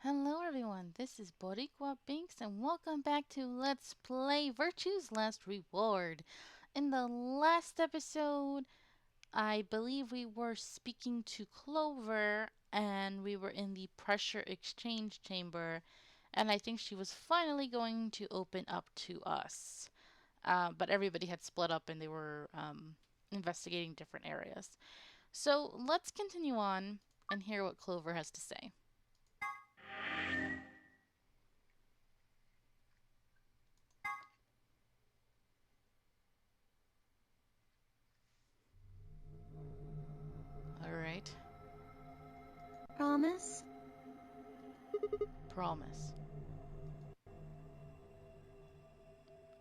Hello everyone, this is Boricua Binks and welcome back to Let's Play Virtue's Last Reward. In the last episode, I believe we were speaking to Clover and we were in the pressure exchange chamber, and I think she was finally going to open up to us. But everybody had split up and they were investigating different areas. So let's continue on and hear what Clover has to say. Alright. Promise? Promise.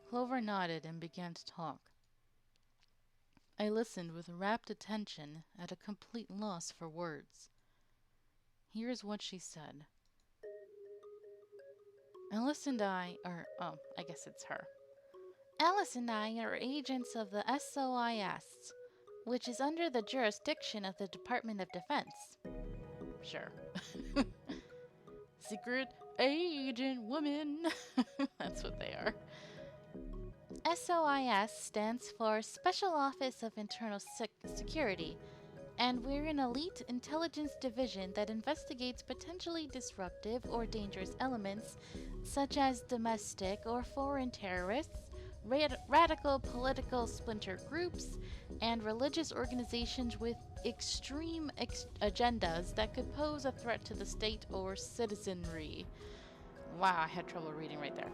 Clover nodded and began to talk. I listened with rapt attention, at a complete loss for words. Here's what she said. Alice and I guess it's her. Alice and I are agents of the SOIS, which is under the jurisdiction of the Department of Defense. Sure. Secret agent woman. That's what they are. SOIS stands for Special Office of Internal Security, and we're an elite intelligence division that investigates potentially disruptive or dangerous elements such as domestic or foreign terrorists, radical political splinter groups, and religious organizations with extreme agendas that could pose a threat to the state or citizenry. Wow, I had trouble reading right there.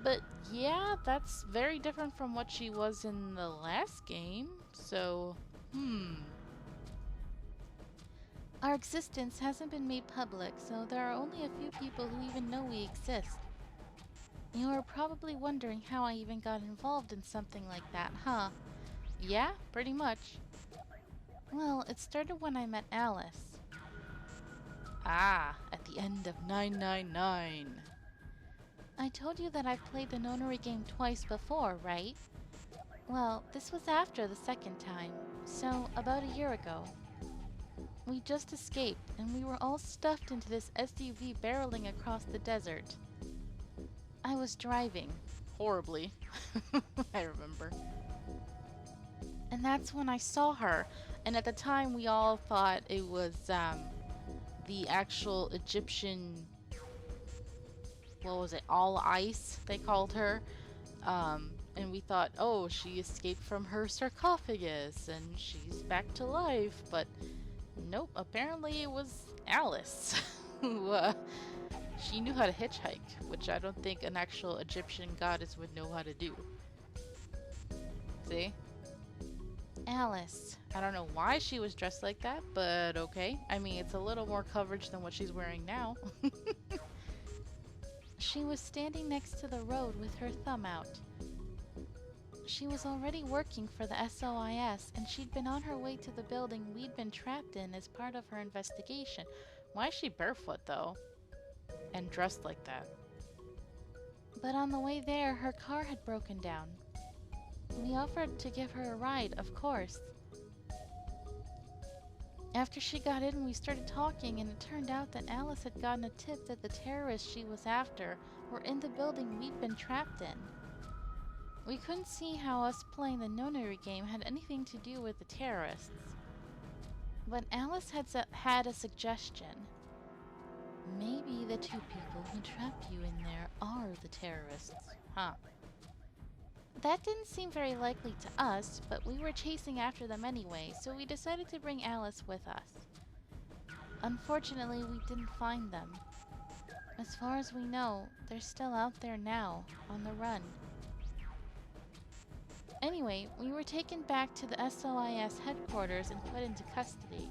But yeah, that's very different from what she was in the last game. So, Our existence hasn't been made public, so there are only a few people who even know we exist. You are probably wondering how I even got involved in something like that, huh? Yeah, pretty much. Well, it started when I met Alice. Ah, at the end of 999. I told you that I've played the nonary game twice before, right? Well, this was after the second time, so about a year ago. We just escaped, and we were all stuffed into this SUV barreling across the desert. I was driving. Horribly. I remember. And that's when I saw her, and at the time we all thought it was, the actual Egyptian, what was it, all ice, they called her. And we thought, oh, she escaped from her sarcophagus, and she's back to life, but nope, apparently it was Alice, who, she knew how to hitchhike, which I don't think an actual Egyptian goddess would know how to do. See? Alice. I don't know why she was dressed like that, but okay. I mean, it's a little more coverage than what she's wearing now. She was standing next to the road with her thumb out. She was already working for the SOIS, and she'd been on her way to the building we'd been trapped in as part of her investigation. Why is she barefoot, though? And dressed like that? But on the way there, her car had broken down. We offered to give her a ride, of course. After she got in, we started talking, and it turned out that Alice had gotten a tip that the terrorists she was after were in the building we'd been trapped in. We couldn't see how us playing the nonary game had anything to do with the terrorists. But Alice had a suggestion. Maybe the two people who trapped you in there are the terrorists, huh? That didn't seem very likely to us, but we were chasing after them anyway, so we decided to bring Alice with us. Unfortunately, we didn't find them. As far as we know, they're still out there now, on the run. Anyway, we were taken back to the SOIS headquarters and put into custody.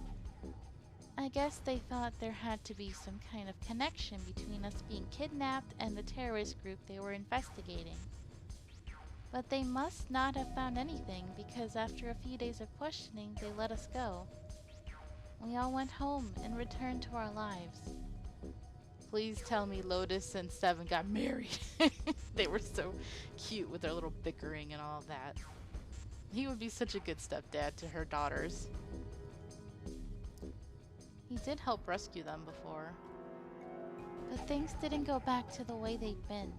I guess they thought there had to be some kind of connection between us being kidnapped and the terrorist group they were investigating. But they must not have found anything, because after a few days of questioning, they let us go. We all went home and returned to our lives. Please tell me Lotus and Seven got married. They were so cute with their little bickering and all of that. He would be such a good stepdad to her daughters. He did help rescue them before. But things didn't go back to the way they'd been.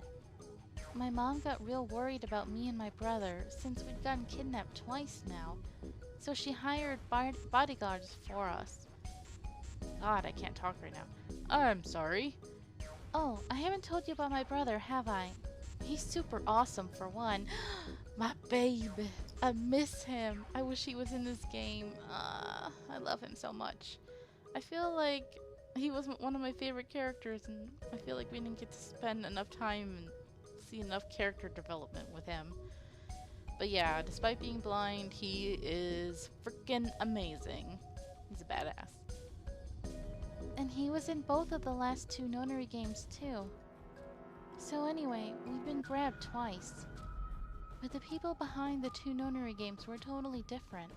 My mom got real worried about me and my brother since we'd gotten kidnapped twice now, so she hired bodyguards for us. God, I can't talk right now. I'm sorry. Oh, I haven't told you about my brother, have I? He's super awesome, for one. My baby. I miss him. I wish he was in this game. I love him so much. I feel like he was one of my favorite characters, and I feel like we didn't get to spend enough time and see enough character development with him. But yeah, despite being blind, he is freaking amazing. He's a badass. And he was in both of the last two nonary games too. So anyway, we've been grabbed twice. But the people behind the two nonary games were totally different.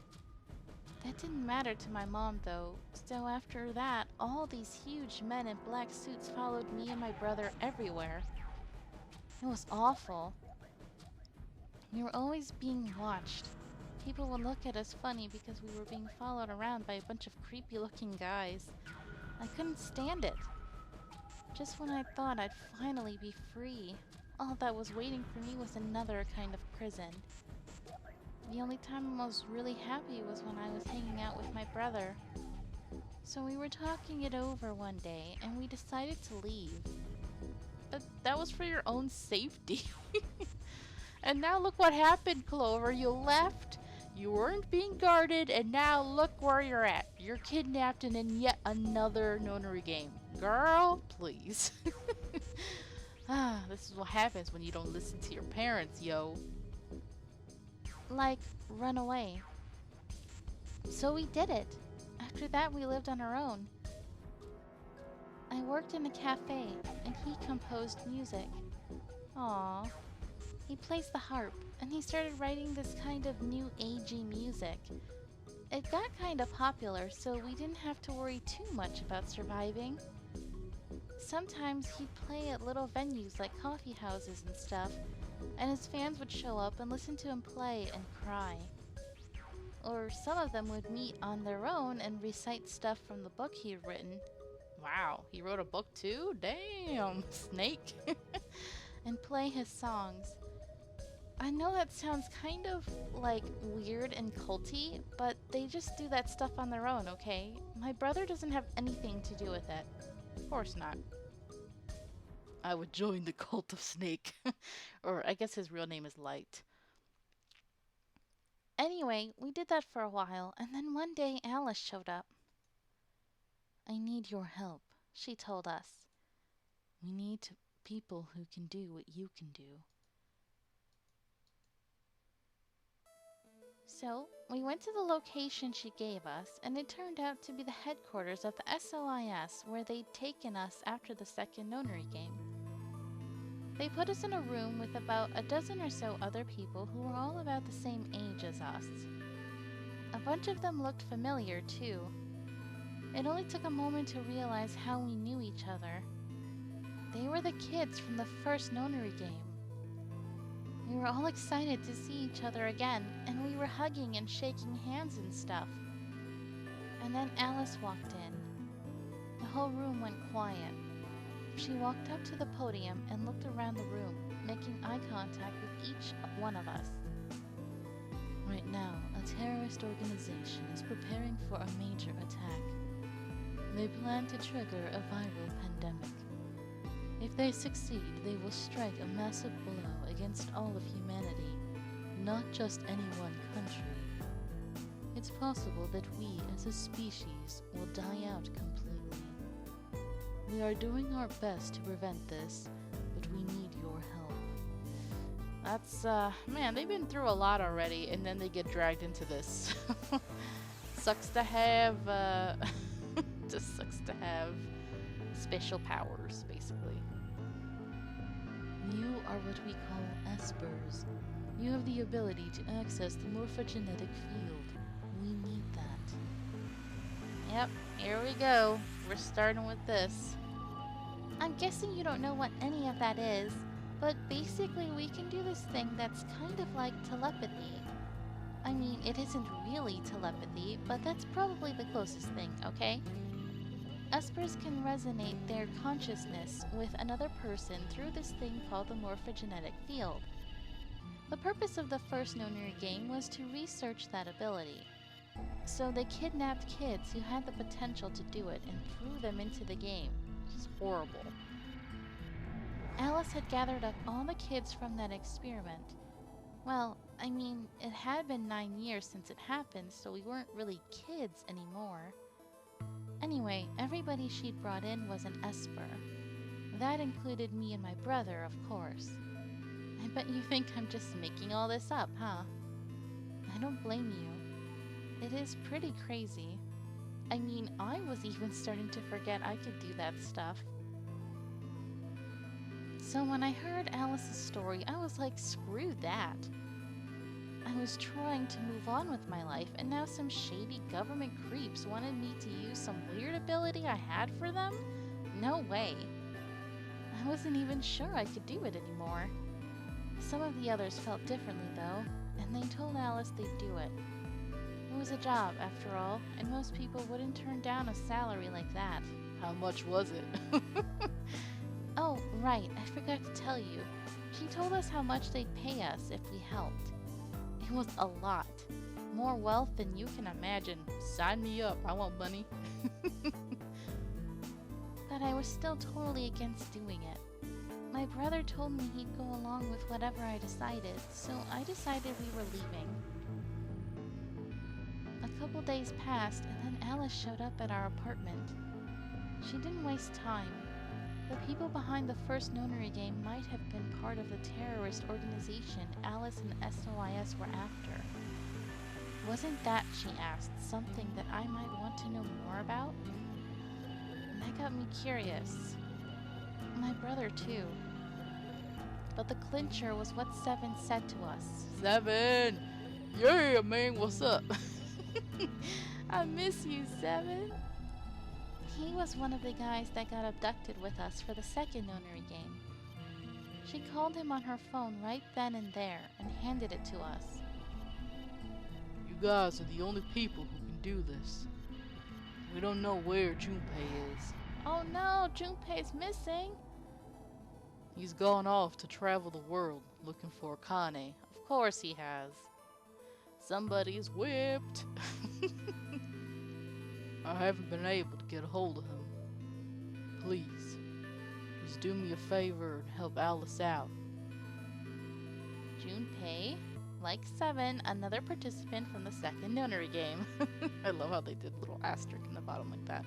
That didn't matter to my mom though, so after that, all these huge men in black suits followed me and my brother everywhere. It was awful. We were always being watched. People would look at us funny because we were being followed around by a bunch of creepy looking guys. I couldn't stand it. Just when I thought I'd finally be free, all that was waiting for me was another kind of prison. The only time I was really happy was when I was hanging out with my brother. So we were talking it over one day, and we decided to leave. But that was for your own safety. And now look what happened, Clover. You left, you weren't being guarded, and now look where you're at. You're kidnapped and in yet another nonary game. Girl, please. This is what happens when you don't listen to your parents, yo. Like, run away. So we did it. After that, we lived on our own. I worked in a cafe, and he composed music. Aww. He plays the harp, and he started writing this kind of new agey music. It got kind of popular, so we didn't have to worry too much about surviving. Sometimes he'd play at little venues like coffee houses and stuff, and his fans would show up and listen to him play and cry. Or some of them would meet on their own and recite stuff from the book he'd written. Wow, he wrote a book too? Damn, Snake. And play his songs. I know that sounds kind of like weird and culty, but they just do that stuff on their own, okay? My brother doesn't have anything to do with it. Of course not. I would join the cult of Snake. Or I guess his real name is Light. Anyway, we did that for a while, and then one day Alice showed up. I need your help, she told us. We need people who can do what you can do. So, we went to the location she gave us, and it turned out to be the headquarters of the SOIS, where they'd taken us after the second nonary game. They put us in a room with about a dozen or so other people who were all about the same age as us. A bunch of them looked familiar, too. It only took a moment to realize how we knew each other. They were the kids from the first nonary game. We were all excited to see each other again, and we were hugging and shaking hands and stuff. And then Alice walked in. The whole room went quiet. She walked up to the podium and looked around the room, making eye contact with each one of us. Right now, a terrorist organization is preparing for a major attack. They plan to trigger a viral pandemic. If they succeed, they will strike a massive blow against all of humanity, not just any one country. It's possible that we as a species will die out completely. We are doing our best to prevent this, but we need your help. That's, man, they've been through a lot already, and then they get dragged into this. Sucks to have, just sucks to have special powers, basically. You are what we call espers. You have the ability to access the morphogenetic field. We need that. Yep, here we go. We're starting with this. I'm guessing you don't know what any of that is, but basically we can do this thing that's kind of like telepathy. I mean, it isn't really telepathy, but that's probably the closest thing, okay? Espers can resonate their consciousness with another person through this thing called the morphogenetic field. The purpose of the first Nonary game was to research that ability. So they kidnapped kids who had the potential to do it and threw them into the game. Which is horrible. Alice had gathered up all the kids from that experiment. Well, I mean, it had been 9 years since it happened, so we weren't really kids anymore. Anyway, everybody she'd brought in was an Esper. That included me and my brother, of course. I bet you think I'm just making all this up, huh? I don't blame you. It is pretty crazy. I mean, I was even starting to forget I could do that stuff. So when I heard Alice's story, I was like, screw that. I was trying to move on with my life, and now some shady government creeps wanted me to use some weird ability I had for them? No way. I wasn't even sure I could do it anymore. Some of the others felt differently, though, and they told Alice they'd do it. It was a job, after all, and most people wouldn't turn down a salary like that. How much was it? Oh, right, I forgot to tell you. She told us how much they'd pay us if we helped. It was a lot. More wealth than you can imagine. Sign me up, I want money. But I was still totally against doing it. My brother told me he'd go along with whatever I decided, so I decided we were leaving. A couple days passed, and then Alice showed up at our apartment. She didn't waste time. The people behind the first Nonary game might have been part of the terrorist organization Alice and SOIS were after. Wasn't that, she asked, something that I might want to know more about? And that got me curious. My brother, too. But the clincher was what Seven said to us. Seven! Yeah, man, what's up? I miss you, Seven. He was one of the guys that got abducted with us for the second Nonary game. She called him on her phone right then and there and handed it to us. You guys are the only people who can do this. We don't know where Junpei is. Oh no, Junpei's missing. He's gone off to travel the world looking for Akane. Of course he has. Somebody's whipped. I haven't been able to get a hold of him. Please, just do me a favor and help Alice out. Junpei, like Seven, another participant from the second Nonary game. I love how they did a little asterisk in the bottom like that.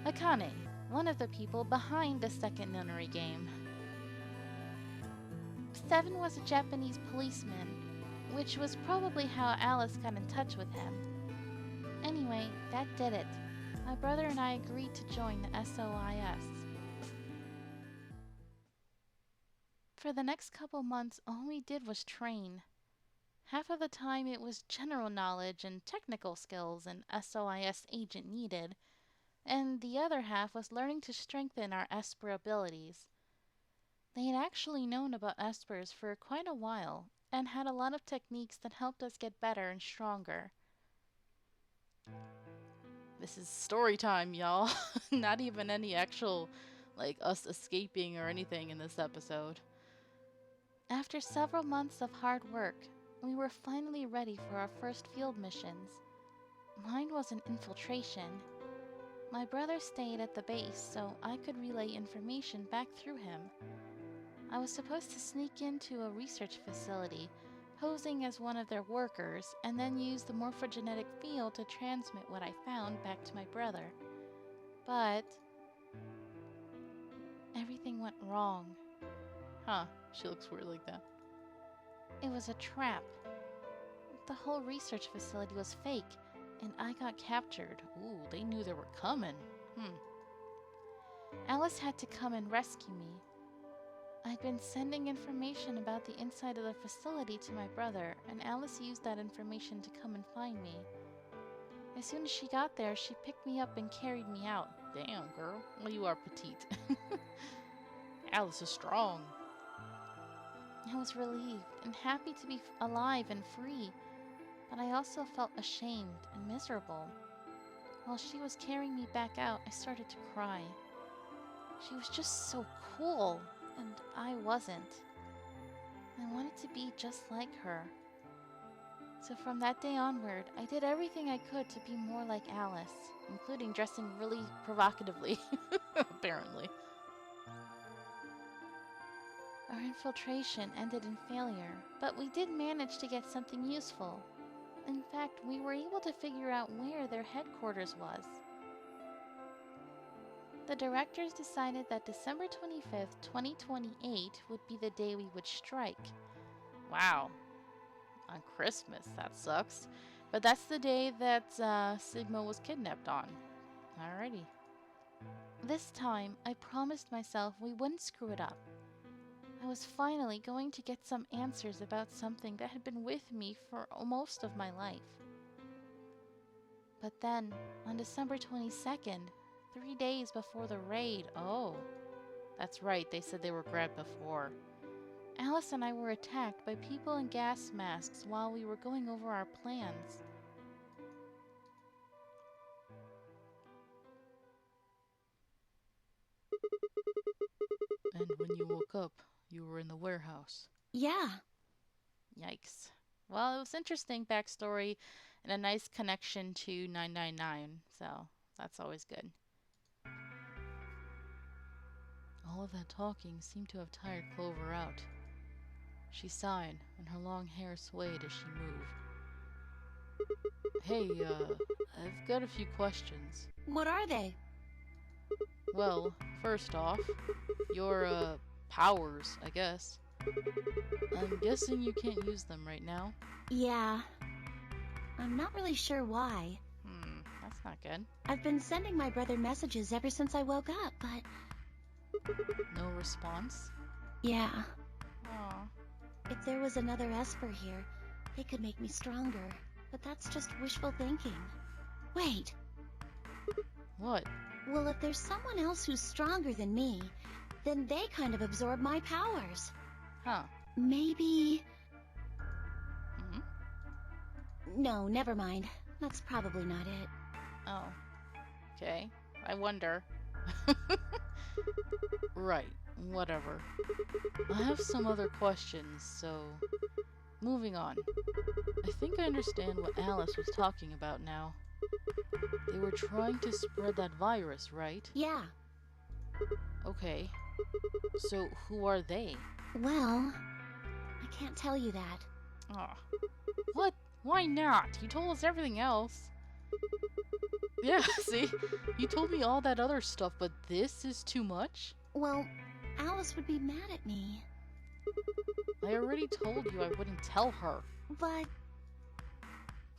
Akane, one of the people behind the second Nonary game. Seven was a Japanese policeman, which was probably how Alice got in touch with him. Anyway, that did it. My brother and I agreed to join the SOIS. For the next couple months, all we did was train. Half of the time it was general knowledge and technical skills an SOIS agent needed, and the other half was learning to strengthen our Esper abilities. They had actually known about Espers for quite a while, and had a lot of techniques that helped us get better and stronger. This is story time, y'all. Not even any actual, like, us escaping or anything in this episode. After several months of hard work, we were finally ready for our first field missions. Mine was an infiltration. My brother stayed at the base so I could relay information back through him. I was supposed to sneak into a research facility, posing as one of their workers, and then use the morphogenetic field to transmit what I found back to my brother. But everything went wrong. Huh, she looks weird like that. It was a trap. The whole research facility was fake, and I got captured. Ooh, they knew they were coming. Alice had to come and rescue me. I'd been sending information about the inside of the facility to my brother, and Alice used that information to come and find me. As soon as she got there, she picked me up and carried me out. Damn, girl. Well, you are petite. Alice is strong. I was relieved and happy to be alive and free, but I also felt ashamed and miserable. While she was carrying me back out, I started to cry. She was just so cool, and I wasn't. I wanted to be just like her. So from that day onward, I did everything I could to be more like Alice, including dressing really provocatively, apparently. Our infiltration ended in failure, but we did manage to get something useful. In fact, we were able to figure out where their headquarters was. The directors decided that December 25th, 2028 would be the day we would strike. Wow. On Christmas, that sucks. But that's the day that Sigma was kidnapped on. Alrighty. This time, I promised myself we wouldn't screw it up. I was finally going to get some answers about something that had been with me for most of my life. But then, on December 22nd, 3 days before the raid, Oh, that's right. They said they were grabbed before. Alice and I were attacked by people in gas masks while we were going over our plans. And when you woke up, you were in the warehouse. Yeah. Yikes. Well, it was interesting backstory and a nice connection to 999, so that's always good. All of that talking seemed to have tired Clover out. She sighed, and her long hair swayed as she moved. Hey, I've got a few questions. What are they? Well, first off, your, powers, I guess. I'm guessing you can't use them right now. Yeah. I'm not really sure why. That's not good. I've been sending my brother messages ever since I woke up, but No response? yeah. Aw. If there was another Esper here, they could make me stronger. But that's just wishful thinking. Wait. What? Well, if there's someone else who's stronger than me, then they kind of absorb my powers. Huh. Maybe... Hmm? No, never mind. That's probably not it. Oh. Okay. I wonder. Right. Whatever. I have some other questions, so... Moving on. I think I understand what Alice was talking about now. They were trying to spread that virus, right? Yeah. Okay. So who are they? Well, I can't tell you that. Aw. What? Why not? You told us everything else. Yeah, see? You told me all that other stuff, but this is too much? Well, Alice would be mad at me. I already told you I wouldn't tell her. But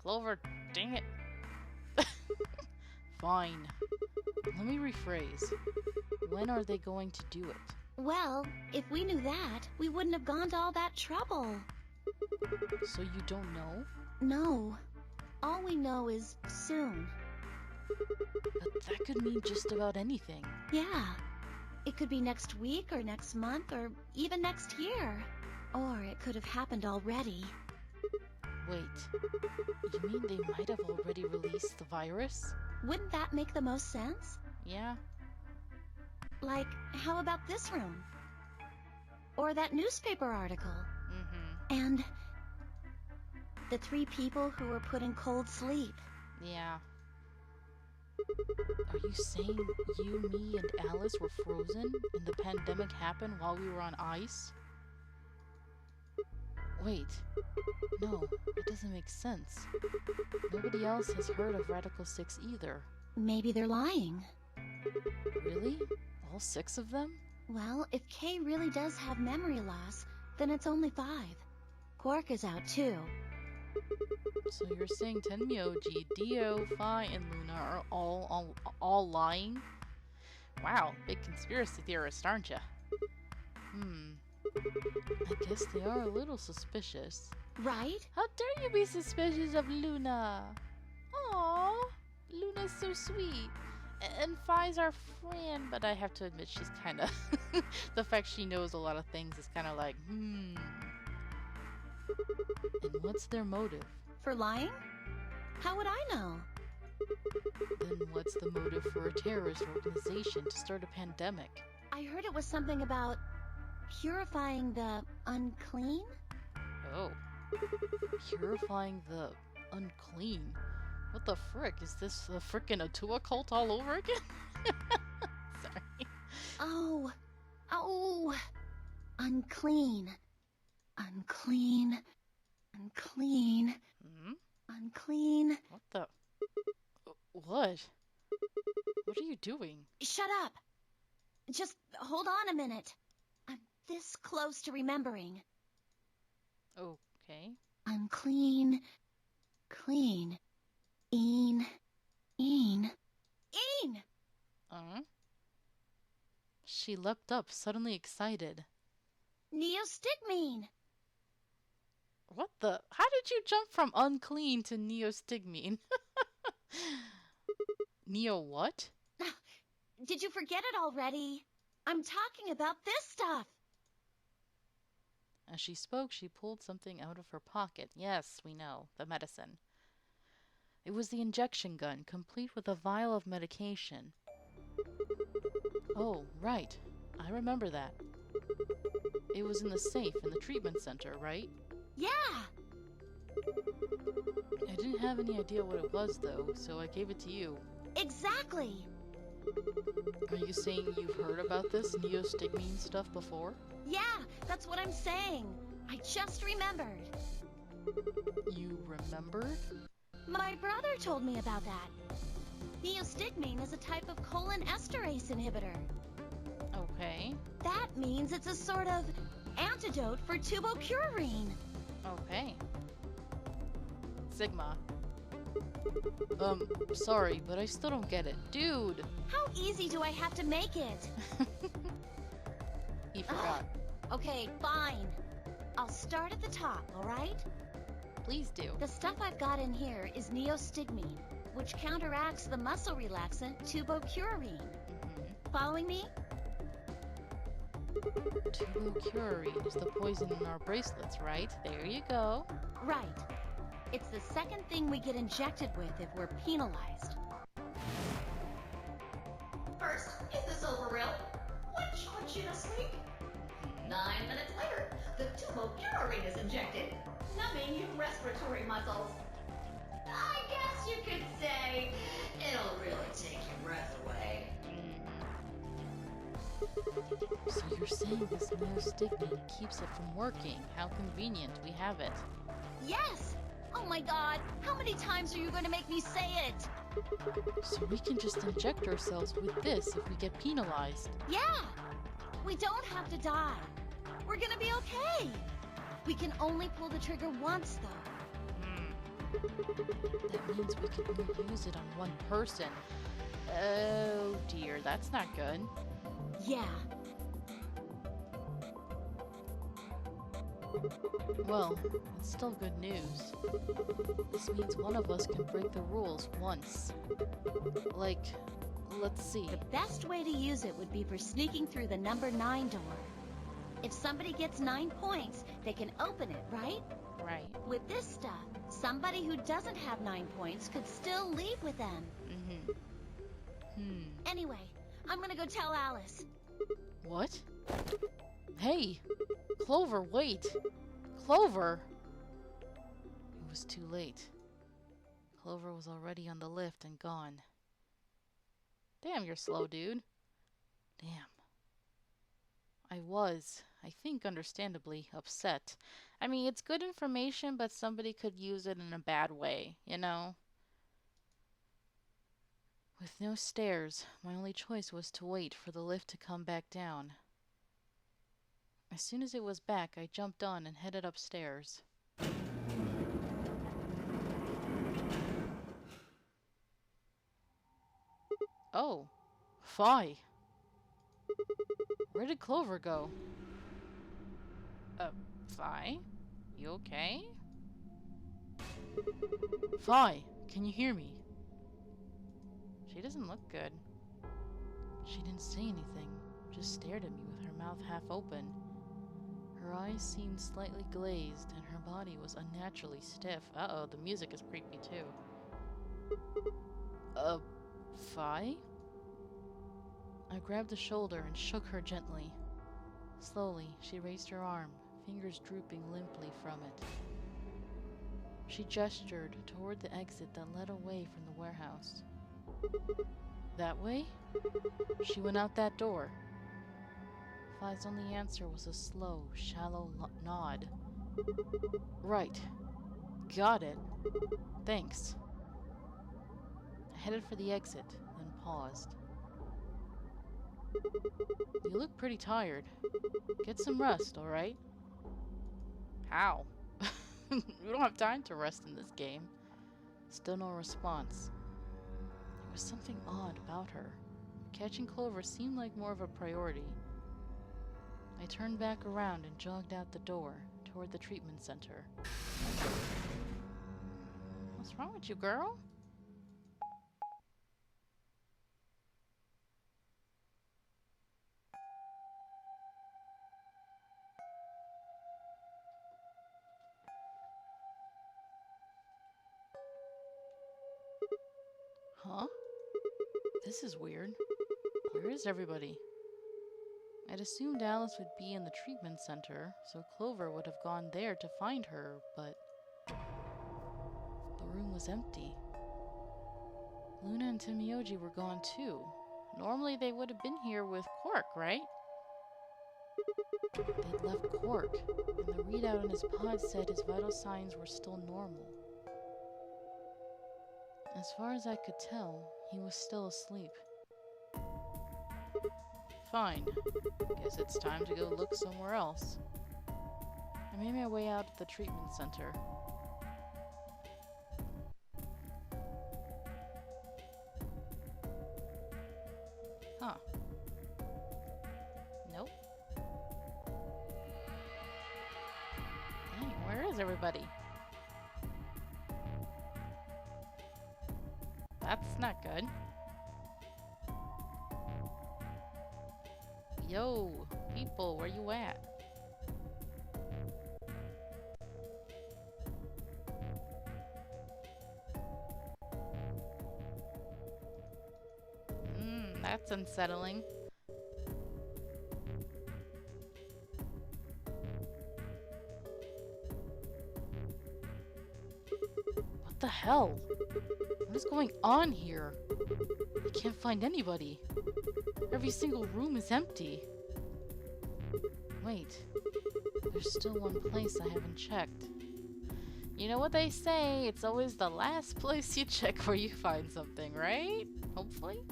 Clover, dang it. Fine. Let me rephrase. When are they going to do it? well, if we knew that, we wouldn't have gone to all that trouble. So you don't know? No. All we know is soon. But that could mean just about anything. Yeah. It could be next week or next month or even next year. Or it could have happened already. Wait. You mean they might have already released the virus? Wouldn't that make the most sense? Yeah. Like, how about this room? Or that newspaper article? Mm-hmm. And the 3 people who were put in cold sleep. Yeah. Are you saying you, me, and Alice were frozen and the pandemic happened while we were on ice? Wait. No, it doesn't make sense. Nobody else has heard of Radical 6 either. Maybe they're lying. Really? All 6 of them? Well, if Kay really does have memory loss, then it's only 5. Quark is out too. So you're saying Tenmyoji, Dio, Phi, and Luna are all lying? Wow, big conspiracy theorist, aren't ya? I guess they are a little suspicious. Right? How dare you be suspicious of Luna? Aww, Luna's so sweet. And Phi's our friend, but I have to admit she's kind of... the fact she knows a lot of things is kind of like, And what's their motive? For lying? How would I know? Then what's the motive for a terrorist organization to start a pandemic? I heard it was something about purifying the unclean? Oh, purifying the unclean. What the frick? Is this a frickin' Atua cult all over again? Sorry. Oh, oh, unclean, unclean, unclean, Hmm? unclean. What the? What? What are you doing? Shut up. Just hold on a minute. I'm this close to remembering. Okay. Unclean, clean, een, een. Uh-huh. She leapt up, suddenly excited. Neostigmine. What the? How did you jump from unclean to neostigmine? Neo what? Did you forget it already? I'm talking about this stuff. As she spoke, she pulled something out of her pocket. Yes, we know. The medicine. It was the injection gun, complete with a vial of medication. Oh, right. I remember that. It was in the safe in the treatment center, right? Yeah. I didn't have any idea what it was, though, so I gave it to you. Exactly. Are you saying you've heard about this neostigmine stuff before? Yeah, that's what I'm saying. I just remembered. You remembered? My brother told me about that. Neostigmine is a type of cholinesterase inhibitor. Okay. That means it's a sort of antidote for tubocurarine. Okay. Sigma. Sorry, but I still don't get it. Dude! How easy do I have to make it? He forgot. Okay, fine. I'll start at the top, all right? Please do. The stuff I've got in here is neostigmine, which counteracts the muscle relaxant tubocurarine. Following me? Tubocurarine is the poison in our bracelets, right? There you go. Right. It's the second thing we get injected with if we're penalized. First, is this over real? Which puts you to sleep. 9 minutes later, the tubocurarine is injected, numbing your respiratory muscles. I guess you could say it'll really take your breath away. So you're saying this neostigmine keeps it from working? How convenient we have it. Yes! Oh my god, how many times are you going to make me say it? So we can just inject ourselves with this if we get penalized. Yeah! We don't have to die. We're gonna be okay. We can only pull the trigger once, though. That means we can only use it on one person. Oh dear, that's not good. Yeah. Well, it's still good news. This means one of us can break the rules once. Like, let's see. The best way to use it would be for sneaking through the number 9 door. If somebody gets 9 points, they can open it, right? Right. With this stuff, somebody who doesn't have 9 points could still leave with them. Anyway, I'm gonna go tell Alice. What? Hey! Clover, wait! Clover! It was too late. Clover was already on the lift and gone. Damn, you're slow, dude. Damn. I was, I think understandably, upset. I mean, it's good information, but somebody could use it in a bad way, you know? With no stairs, my only choice was to wait for the lift to come back down. As soon as it was back, I jumped on and headed upstairs. Oh, Fi. Where did Clover go? Fi? You okay? Fi, can you hear me? She doesn't look good. She didn't say anything, just stared at me with her mouth half open. Her eyes seemed slightly glazed, and her body was unnaturally stiff. Uh-oh, the music is creepy too. Fi? I grabbed the shoulder and shook her gently. Slowly, she raised her arm, fingers drooping limply from it. She gestured toward the exit that led away from the warehouse. That way? She went out that door. Fi's only answer was a slow, shallow nod. Right. Got it. Thanks. I headed for the exit, then paused. You look pretty tired. Get some rest, alright? How? We don't have time to rest in this game. Still no response. There was something odd about her. Catching Clover seemed like more of a priority. I turned back around and jogged out the door, toward the treatment center. What's wrong with you, girl? Huh? This is weird. Where is everybody? I'd assumed Alice would be in the treatment center, so Clover would have gone there to find her, but the room was empty. Luna and Timioji were gone too. Normally they would have been here with Quark, right? They'd left Quark, and the readout on his pod said his vital signs were still normal. As far as I could tell, he was still asleep. Fine. Guess it's time to go look somewhere else. I made my way out of the treatment center. Huh. Nope. Dang, where is everybody? That's not good. Yo, people, where you at? That's unsettling. What the hell? What is going on here? I can't find anybody. Every single room is empty. Wait, there's still one place I haven't checked. You know what they say, it's always the last place you check where you find something, right? Hopefully?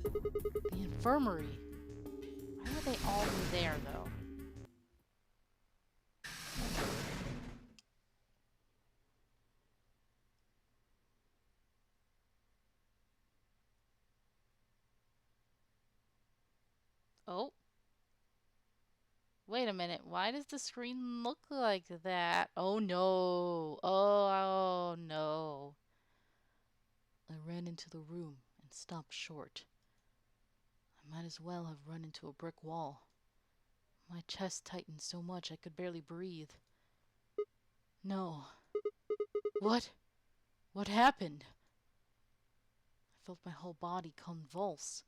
The infirmary. Why would they all be there, though? Oh. Wait a minute. Why does the screen look like that? Oh no. Oh no. I ran into the room and stopped short. I might as well have run into a brick wall. My chest tightened so much I could barely breathe. No. What? What happened? I felt my whole body convulse.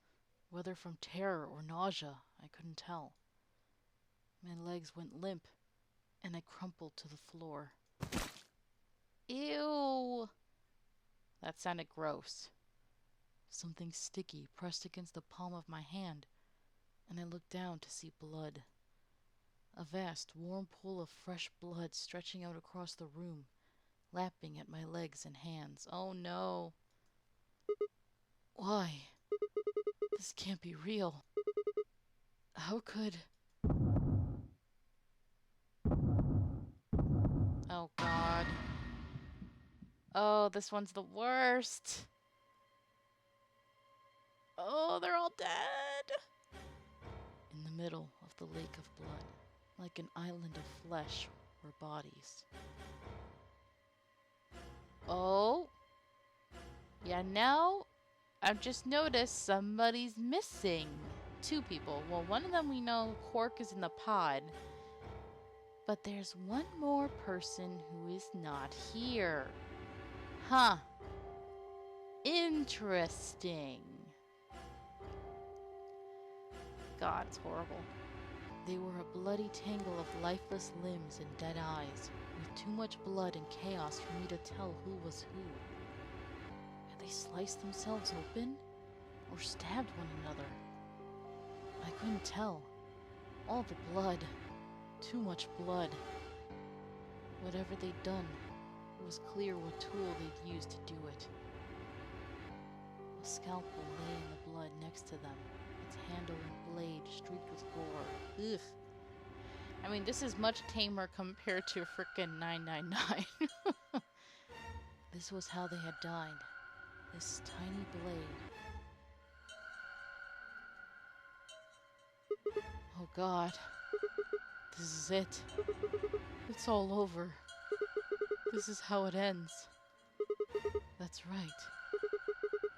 Whether from terror or nausea, I couldn't tell. My legs went limp, and I crumpled to the floor. Ew! That sounded gross. Something sticky pressed against the palm of my hand, and I looked down to see blood. A vast, warm pool of fresh blood stretching out across the room, lapping at my legs and hands. Oh no! Why? This can't be real. How could... Oh god. Oh, this one's the worst. Oh, they're all dead. In the middle of the lake of blood, like an island of flesh, were bodies. Oh. Yeah, now I've just noticed somebody's missing. Two people. Well, one of them we know Quark is in the pod. But there's one more person who is not here. Huh. Interesting. God, it's horrible. They were a bloody tangle of lifeless limbs and dead eyes, with too much blood and chaos for me to tell who was who. Had they sliced themselves open? Or stabbed one another? I couldn't tell. All the blood. Too much blood. Whatever they'd done, it was clear what tool they'd used to do it. A scalpel lay in the blood next to them, its handle and blade streaked with gore. Ugh. I mean, this is much tamer compared to frickin' 999. This was how they had died. This tiny blade. Oh God. This is it. It's all over. This is how it ends. That's right.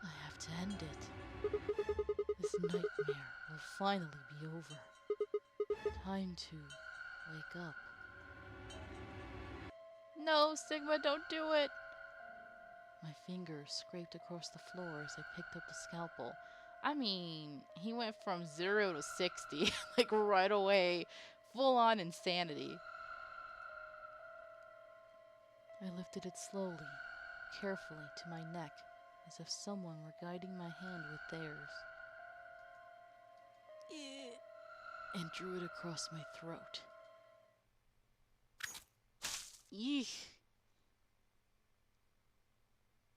I have to end it. This nightmare will finally be over. Time to wake up. No, Sigma, don't do it! My fingers scraped across the floor as I picked up the scalpel. I mean, he went from 0 to 60, like right away. Full on insanity. I lifted it slowly, carefully to my neck, as if someone were guiding my hand with theirs. And drew it across my throat. Eek.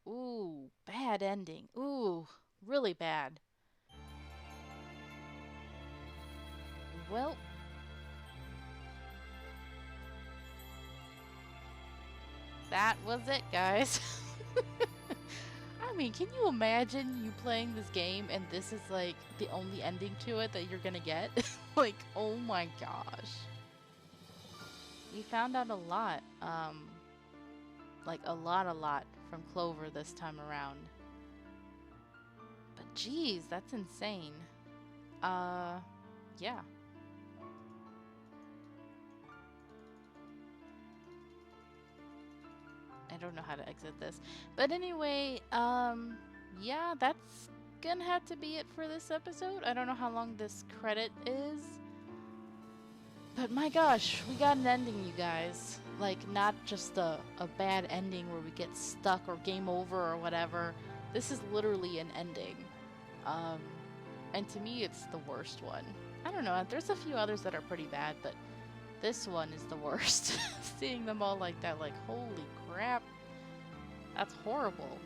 Ooh, bad ending. Ooh, really bad. Well, that was it, guys. I mean, can you imagine you playing this game and this is like the only ending to it that you're gonna get? Like, oh my gosh. We found out a lot, like a lot from Clover this time around. But geez, that's insane. Yeah. I don't know how to exit this. But anyway, yeah, that's gonna have to be it for this episode. I don't know how long this credit is. But my gosh, we got an ending, you guys. Like, not just a bad ending where we get stuck or game over or whatever. This is literally an ending. And to me, it's the worst one. I don't know, there's a few others that are pretty bad, but this one is the worst. Seeing them all like that, like, holy crap. That's horrible.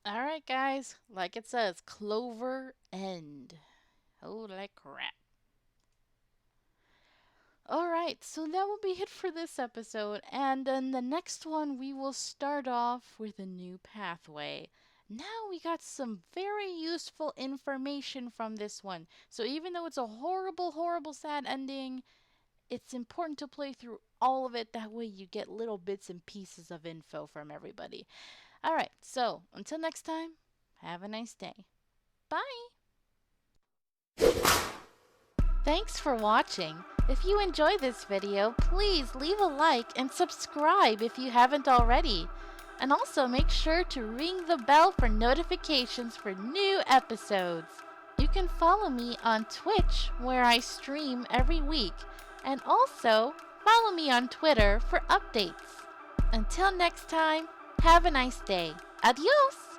Alright, guys. Like it says, Clover End. Holy crap. Alright, so that will be it for this episode. And in the next one, we will start off with a new pathway. Now we got some very useful information from this one. So even though it's a horrible, sad ending, it's important to play through all of it. That way you get little bits and pieces of info from everybody. Alright, so until next time, have a nice day. Bye! Thanks for watching. If you enjoyed this video, please leave a like and subscribe if you haven't already. And also make sure to ring the bell for notifications for new episodes. You can follow me on Twitch, where I stream every week. And also, follow me on Twitter for updates. Until next time, have a nice day. Adios!